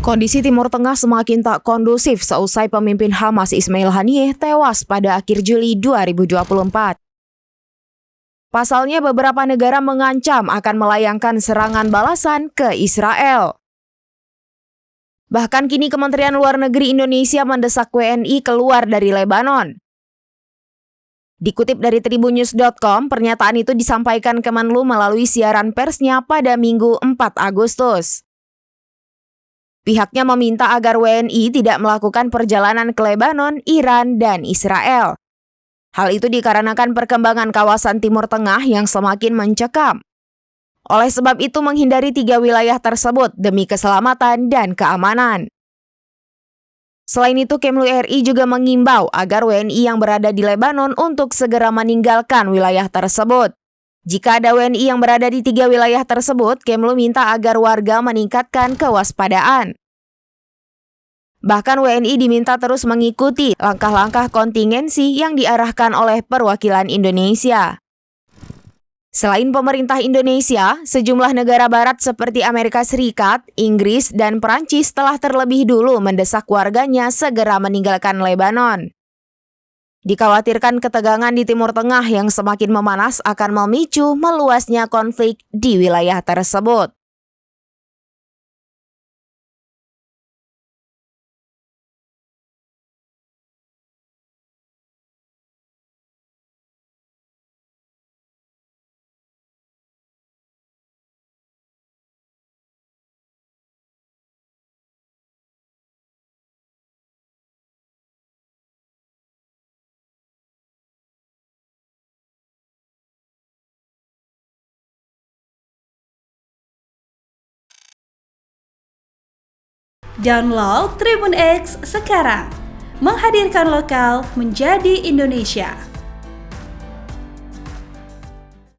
Kondisi Timur Tengah semakin tak kondusif seusai pemimpin Hamas Ismail Haniyeh tewas pada akhir Juli 2024. Pasalnya beberapa negara mengancam akan melayangkan serangan balasan ke Israel. Bahkan kini Kementerian Luar Negeri Indonesia mendesak WNI keluar dari Lebanon. Dikutip dari tribunnews.com, pernyataan itu disampaikan Kemenlu melalui siaran persnya pada Minggu 4 Agustus. Pihaknya meminta agar WNI tidak melakukan perjalanan ke Lebanon, Iran, dan Israel. Hal itu dikarenakan perkembangan kawasan Timur Tengah yang semakin mencekam. Oleh sebab itu menghindari 3 wilayah tersebut demi keselamatan dan keamanan. Selain itu, Kemlu RI juga mengimbau agar WNI yang berada di Lebanon untuk segera meninggalkan wilayah tersebut. Jika ada WNI yang berada di 3 wilayah tersebut, Kemlu minta agar warga meningkatkan kewaspadaan. Bahkan WNI diminta terus mengikuti langkah-langkah kontingensi yang diarahkan oleh perwakilan Indonesia. Selain pemerintah Indonesia, sejumlah negara barat seperti Amerika Serikat, Inggris, dan Perancis telah terlebih dulu mendesak warganya segera meninggalkan Lebanon. Dikhawatirkan ketegangan di Timur Tengah yang semakin memanas akan memicu meluasnya konflik di wilayah tersebut. Download Tribun X sekarang, menghadirkan lokal menjadi Indonesia.